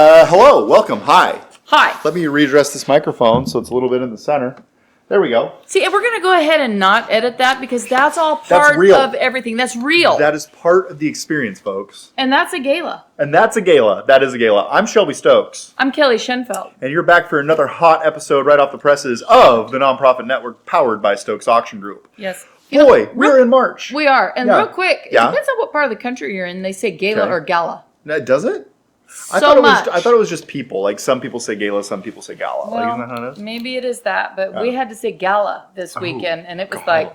Hello, welcome, hi. Hi. Let me readdress this microphone so it's a little bit in the center. There we go. See, and we're going to go ahead and not edit that because that's all part of everything. That's real. That is part of the experience, folks. And that's a gala. And that's a gala. That is a gala. I'm Shelby Stokes. I'm Kelly Schenfeld. And you're back for another hot episode right off the presses of the nonprofit network powered by Stokes Auction Group. Yes. We're in March. We are. And real quick, it Yeah. depends on what part of the country you're in. They say gala or gala. Does it? I thought it was just people. Like some people say gala, some people say gala. Well, isn't that how it is? Maybe it is that, but we had to say gala this weekend, and it was like,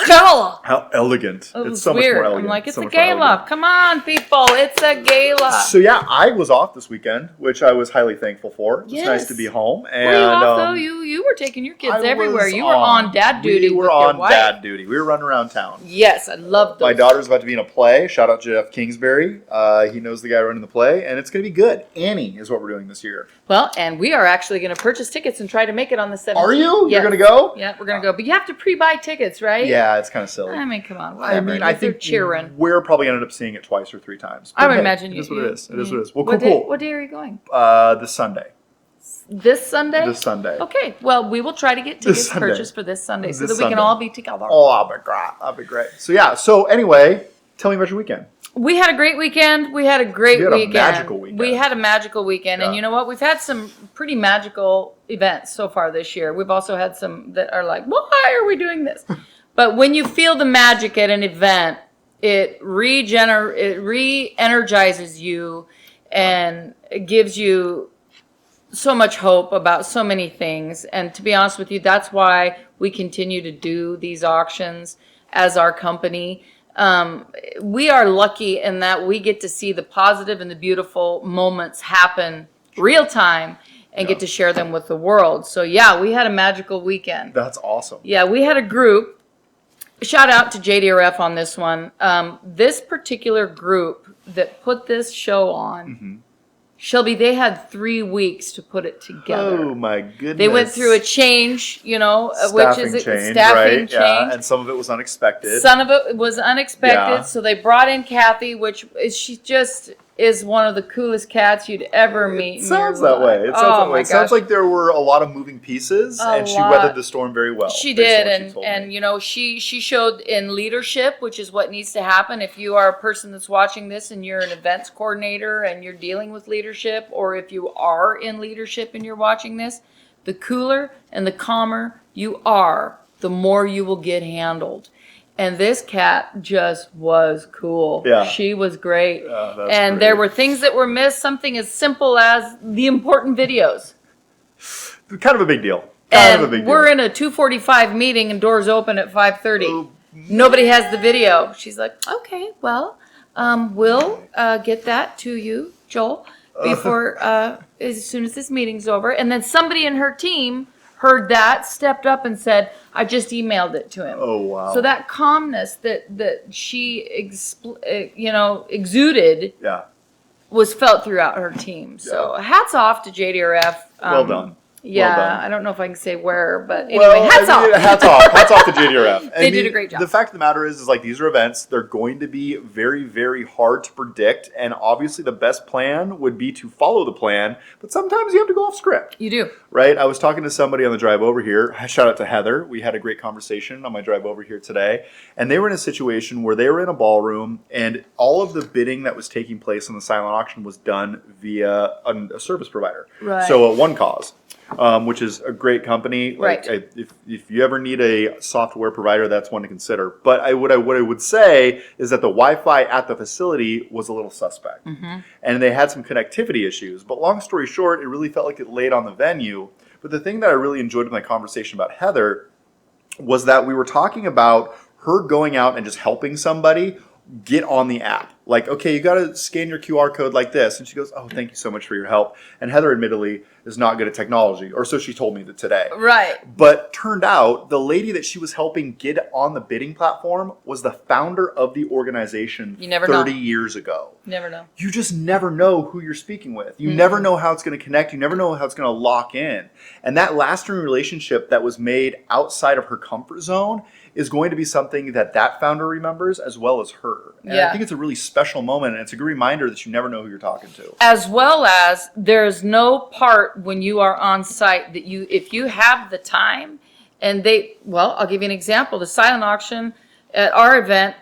gala! How elegant. It's so weird. much more elegant. I'm like, it's a gala. Come on, people. It's a gala. So yeah, I was off this weekend, which I was highly thankful for. It was nice to be home. And, were you off though? You were taking your kids everywhere. You were on dad duty. We were on dad duty. We were running around town. Yes, I love those. My daughter's about to be in a play. Shout out to Jeff Kingsbury. He knows the guy running the play, and it's going to be good. Annie is what we're doing this year. Well, and we are actually going to purchase tickets and try to make it on the 17th. Are you? Yes. You're going to go? Yeah, we're going to go. But you have to pre-buy tickets, right? Yeah, it's kind of silly. I mean, come on, whatever. I think cheering. we're probably ended up seeing it twice or three times. I would imagine you. It is what it is. It is what it is. Well, cool. What day are you going? This Sunday. This Sunday? This Sunday. Okay. Well, we will try to get tickets purchased for this Sunday so that we can all be together. Oh, I'll be great. I'll be great. So yeah. So anyway, tell me about your weekend. We had a great weekend. We had a magical weekend. We had a magical weekend. And you know what? We've had some pretty magical events so far this year. We've also had some that are like, why are we doing this? But when you feel the magic at an event, it re-energizes you and it gives you so much hope about so many things. And to be honest with you, that's why we continue to do these auctions as our company. We are lucky in that we get to see the positive and the beautiful moments happen real time and get to share them with the world. So yeah, we had a magical weekend. That's awesome. Yeah, we had a group. Shout out to JDRF on this one. This particular group that put this show on, Shelby, they had 3 weeks to put it together. Oh my goodness. They went through a change, which is a staffing change. Yeah, and some of it was unexpected. Some of it was unexpected. So they brought in Kathy, she just is one of the coolest cats you'd ever meet. It sounds that way. It sounds like there were a lot of moving pieces, and she weathered the storm very well. She did, and she showed in leadership, which is what needs to happen. If you are a person that's watching this and you're an events coordinator and you're dealing with leadership, or if you are in leadership and you're watching this, the cooler and the calmer you are, the more you will get handled. And this cat just was cool. Yeah. She was great. And there were things that were missed, something as simple as the important videos. Kind of a big deal. We're in a 2:45 meeting and doors open at 5:30. Nobody has the video. She's like, okay, well, we'll get that to you, Joel, before as soon as this meeting's over. And then somebody in her team heard that, stepped up and said, I just emailed it to him. Oh, wow. So that calmness that she exuded was felt throughout her team. So hats off to JDRF. Well done. Yeah, well done. I don't know if I can say where, but anyway, hats off. Hats off to JDRF. They did a great job. The fact of the matter is like these are events. They're going to be very, very hard to predict. And obviously the best plan would be to follow the plan. But sometimes you have to go off script. You do. Right? I was talking to somebody on the drive over here. Shout out to Heather. We had a great conversation on my drive over here today. And they were in a situation where they were in a ballroom and all of the bidding that was taking place on the silent auction was done via a service provider. Right. So One Cause. Which is a great company. Right. If you ever need a software provider, that's one to consider. But what I would say is that the Wi-Fi at the facility was a little suspect. And they had some connectivity issues. But long story short, it really felt like it laid on the venue. But the thing that I really enjoyed in my conversation about Heather was that we were talking about her going out and just helping somebody get on the app. Like, okay, you got to scan your QR code like this. And she goes, oh, thank you so much for your help. And Heather, admittedly, is not good at technology, or so she told me that today. Right. But turned out the lady that she was helping get on the bidding platform was the founder of the organization 30 years ago. Never know. You just never know who you're speaking with. You never know how it's going to connect. You never know how it's going to lock in. And that lasting relationship that was made outside of her comfort zone is going to be something that founder remembers as well as her. And I think it's a really special moment, and it's a good reminder that you never know who you're talking to. As well as there's no part when you are on site that if you have the time and I'll give you an example. The silent auction at our event,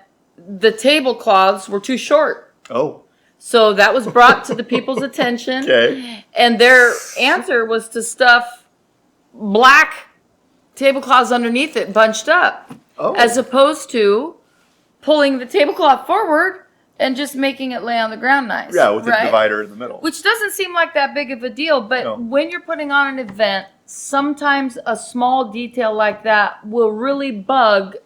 the tablecloths were too short. Oh. So that was brought to the people's attention. Okay. And their answer was to stuff black tablecloths underneath it, bunched up. Oh. As opposed to pulling the tablecloth forward and just making it lay on the ground nice. Yeah, with the divider in the middle. Which doesn't seem like that big of a deal, but when you're putting on an event, sometimes a small detail like that will really bug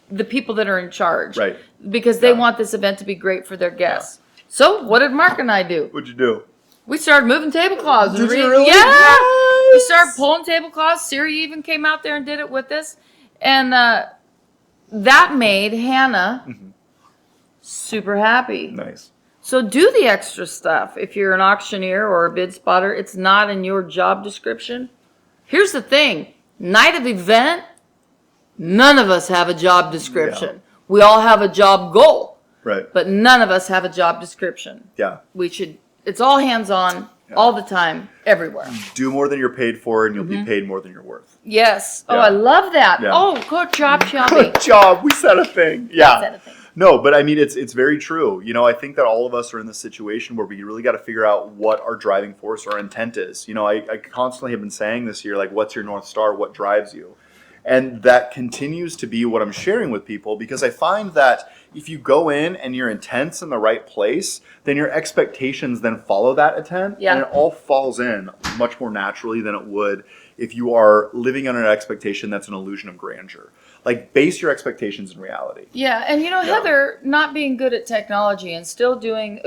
the people that are in charge. Right. Because they want this event to be great for their guests. Yeah. So what did Mark and I do? What'd you do? We started moving tablecloths. Did you really? Yeah. Nice. We started pulling tablecloths. Siri even came out there and did it with us. And that made Hannah super happy. Nice. So do the extra stuff. If you're an auctioneer or a bid spotter, it's not in your job description. Here's the thing. Night of event, none of us have a job description. Yeah. We all have a job goal. Right. But none of us have a job description. Yeah. It's all hands on, all the time, everywhere. Do more than you're paid for, and you'll be paid more than you're worth. Yes. Oh, I love that. Yeah. Oh, good job, Shelby. Good job. We said a thing. Yeah. We said a thing. No, but I mean, it's very true. You know, I think that all of us are in this situation where we really got to figure out what our driving force, our intent is. You know, I constantly have been saying this year, like, what's your North Star? What drives you? And that continues to be what I'm sharing with people, because I find that if you go in and your intent's in the right place, then your expectations then follow that intent. Yeah. And it all falls in much more naturally than it would if you are living on an expectation that's an illusion of grandeur. Like, base your expectations in reality. Yeah, and Heather, not being good at technology and still doing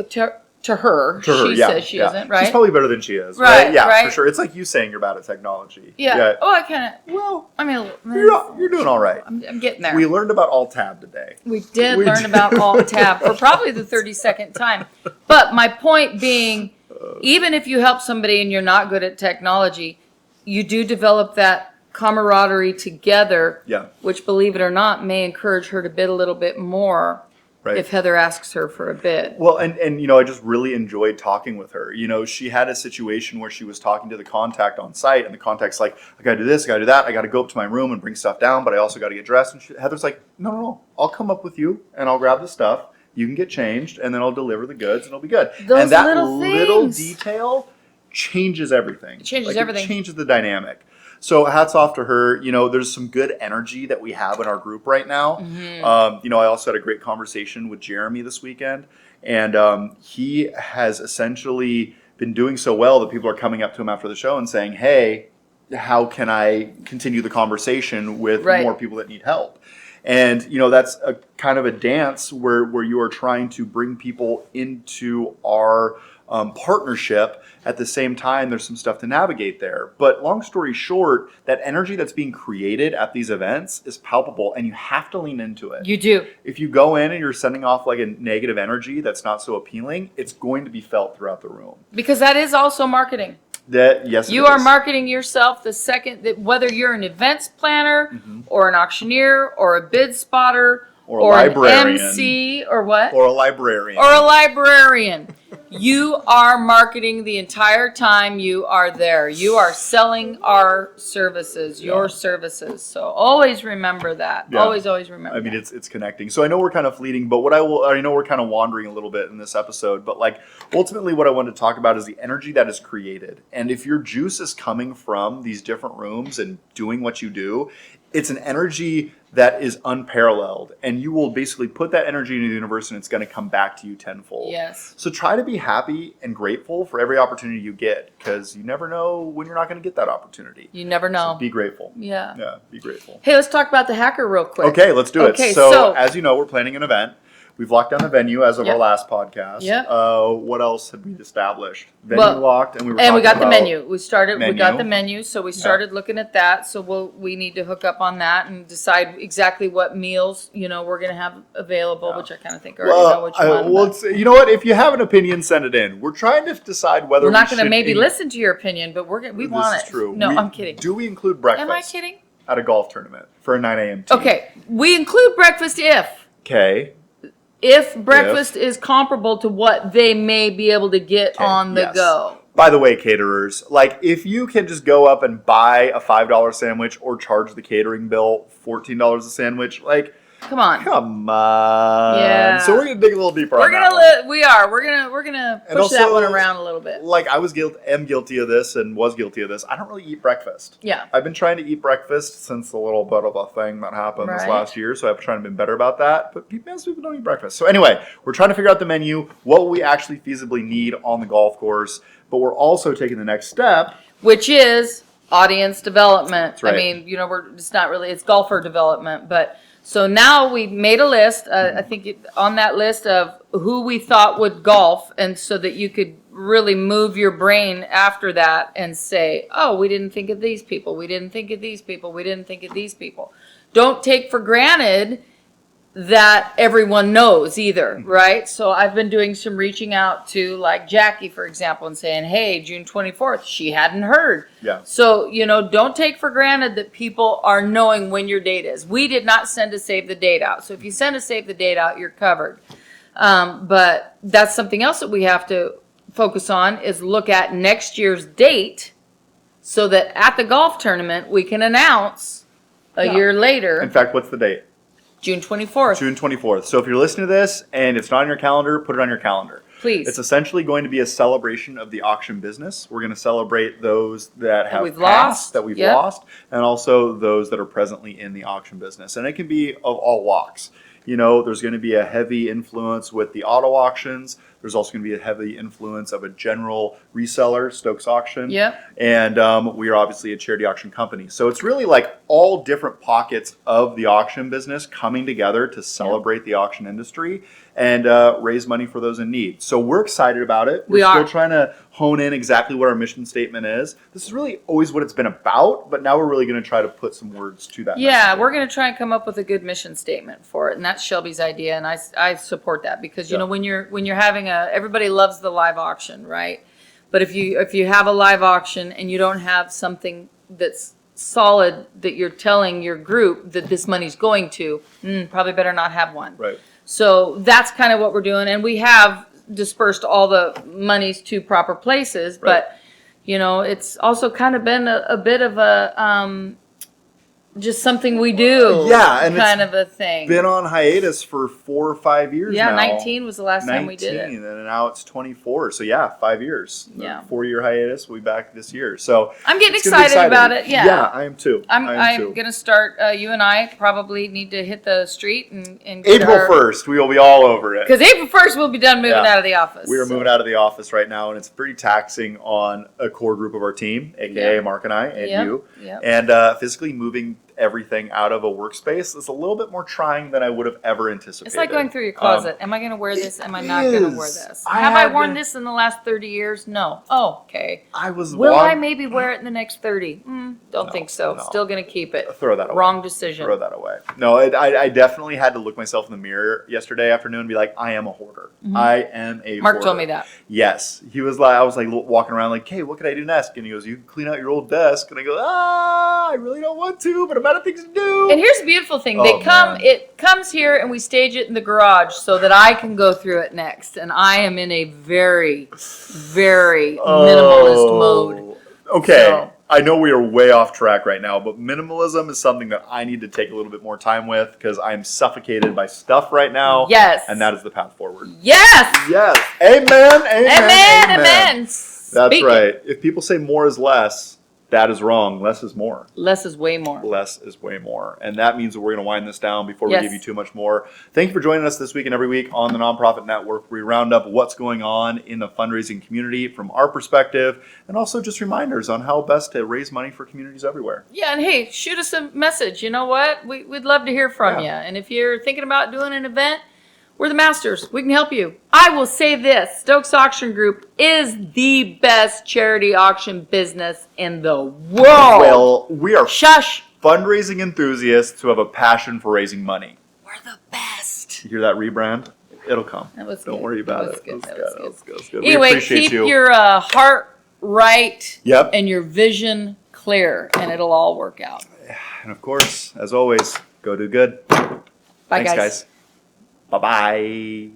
to her, she says she isn't, right? She's probably better than she is, right? right? Yeah, right. for sure. It's like you saying you're bad at technology. Yeah. Oh, I kind of. Well, I mean, you're doing all right. I'm getting there. We learned about Alt-Tab today. We did learn about Alt-Tab for probably the 32nd time. But my point being, even if you help somebody and you're not good at technology, you do develop that camaraderie together, which, believe it or not, may encourage her to bid a little bit more. Right. If Heather asks her for a bid. Well, and you know, I just really enjoyed talking with her. You know, she had a situation where she was talking to the contact on site, and the contact's like, I got to do this, I got to do that, I got to go up to my room and bring stuff down, but I also got to get dressed. And Heather's like, no, I'll come up with you, and I'll grab the stuff. You can get changed, and then I'll deliver the goods, and it'll be good. Those and that little detail changes everything. It changes everything. It changes the dynamic. So hats off to her. You know, there's some good energy that we have in our group right now. You know, I also had a great conversation with Jeremy this weekend, and he has essentially been doing so well that people are coming up to him after the show and saying, hey, how can I continue the conversation with more people that need help? And, you know, that's a kind of a dance where you are trying to bring people into our partnership. At the same time, there's some stuff to navigate there. But long story short, that energy that's being created at these events is palpable, and you have to lean into it. You do. If you go in and you're sending off like a negative energy that's not so appealing, it's going to be felt throughout the room. Because that is also marketing. Yes, you are marketing yourself the second that, whether you're an events planner or an auctioneer or a bid spotter or a librarian, an MC or what? Or a librarian. Or a librarian. You are marketing the entire time you are there. You are selling our services, your services. So always remember that. Yeah. Always remember. I mean, it's connecting. So I know we're kind of fleeting, but I know we're kind of wandering a little bit in this episode. But like ultimately, what I wanted to talk about is the energy that is created. And if your juice is coming from these different rooms and doing what you do, it's an energy that is unparalleled, and you will basically put that energy into the universe, and it's going to come back to you tenfold. Yes. So try to be happy and grateful for every opportunity you get, because you never know when you're not going to get that opportunity. You never know. So be grateful. Yeah. Yeah, be grateful. Hey, let's talk about the hacker real quick. Okay, let's do it. Okay, so as you know, we're planning an event. We've locked down the venue as of our last podcast. Yep. What else have we established? Venue locked, and we got the menu. We got the menu, so we started looking at that. So we need to hook up on that and decide exactly what meals we're going to have available, which I kind of think I already know which one. Well, you know what? If you have an opinion, send it in. We're trying to decide whether we're not going to maybe listen to your opinion, but we want it. This is true. No, I'm kidding. Do we include breakfast? Am I kidding? at a golf tournament for a 9 a.m. tee. Okay, we include breakfast Okay. if breakfast is comparable to what they may be able to get on the yes. go. By the way, caterers, like if you can just go up and buy a $5 sandwich or charge the catering bill $14 a sandwich, like Come on. Yeah. So we're gonna dig a little deeper. We're gonna push also, that one around a little bit. Like I am guilty of this and was guilty of this. I don't really eat breakfast. Yeah. I've been trying to eat breakfast since the little bit of a thing that happened this last year. So I've been trying to be better about that. But most people don't eat breakfast. So anyway, we're trying to figure out the menu, what we actually feasibly need on the golf course. But we're also taking the next step, which is audience development. That's right. I mean, it's golfer development, but. So now we made a list, I think on that list of who we thought would golf, and so that you could really move your brain after that and say, oh, we didn't think of these people, we didn't think of these people, we didn't think of these people. Don't take for granted that everyone knows either, right? So I've been doing some reaching out to like Jackie, for example, and saying, hey, June 24th, she hadn't heard. Yeah. So, don't take for granted that people are knowing when your date is. We did not send a save the date out. So if you send a save the date out, you're covered. But that's something else that we have to focus on is look at next year's date so that at the golf tournament, we can announce a year later. In fact, what's the date? June 24th. June 24th. So if you're listening to this and it's not on your calendar, put it on your calendar. Please. It's essentially going to be a celebration of the auction business. We're going to celebrate those that have we've passed, lost. that we've Yep. lost, and also those that are presently in the auction business. And it can be of all walks. There's going to be a heavy influence with the auto auctions. There's also going to be a heavy influence of a general reseller, Stokes Auction. Yep. And we are obviously a charity auction company. So it's really like all different pockets of the auction business coming together to celebrate the auction industry and raise money for those in need. So we're excited about it. We're still trying to hone in exactly what our mission statement is. This is really always what it's been about, but now we're really going to try to put some words to that. Yeah, we're going to try and come up with a good mission statement for it, and that's Shelby's idea, and I support that because when you're having everybody loves the live auction, right? But if you have a live auction and you don't have something that's solid that you're telling your group that this money's going to, probably better not have one. Right. So that's kind of what we're doing, and we have dispersed all the monies to proper places, but it's also kind of been a bit of a just something we do. Yeah, and kind of a thing. Been on hiatus for 4 or 5 years now. 19 was the last time we did it. 19, and now it's 24. So 5 years. Yeah. 4-year hiatus. We'll be back this year. So I'm getting excited about it. Yeah. Yeah, I am too. I'm gonna start. You and I probably need to hit the street and April 1st, we will be all over it. Because April 1st we'll be done moving out of the office. We are moving out of the office right now, and it's pretty taxing on a core group of our team, aka Mark and I, and you, and physically moving everything out of a workspace is a little bit more trying than I would have ever anticipated. It's like going through your closet. Am I going to wear this? Am I not going to wear this? Have I worn this in the last 30 years? No. Oh, okay. Will I maybe wear it in the next 30? Don't think so. No. Still going to keep it. Throw that away. Wrong decision. Throw that away. No, I definitely had to look myself in the mirror yesterday afternoon and be like, I am a hoarder. I am a Mark hoarder. told me that. Yes. I was like walking around like, hey, what can I do next? And he goes, you can clean out your old desk. And I go, I really don't want to, but I'm out of things to do. And here's the beautiful thing. It comes here and we stage it in the garage so that I can go through it next. And I am in a very, very minimalist mode. Okay. So. I know we are way off track right now, but minimalism is something that I need to take a little bit more time with because I'm suffocated by stuff right now. Yes. And that is the path forward. Yes. Yes. Amen. Amen. That's right. If people say more is less, that is wrong. Less is more. Less is way more. Less is way more. And that means that we're going to wind this down before we give you too much more. Thank you for joining us this week and every week on the Nonprofit Network. We round up what's going on in the fundraising community from our perspective and also just reminders on how best to raise money for communities everywhere. Yeah, and hey, shoot us a message. You know what? We'd love to hear from you. And if you're thinking about doing an event, we're the masters. We can help you. I will say this. Stokes Auction Group is the best charity auction business in the world. Well, we are fundraising enthusiasts who have a passion for raising money. We're the best. You hear that rebrand? It'll come. Don't worry about it. That was good. Anyway, keep your heart right and your vision clear, and it'll all work out. And of course, as always, go do good. Bye, Thanks, guys. Bye-bye.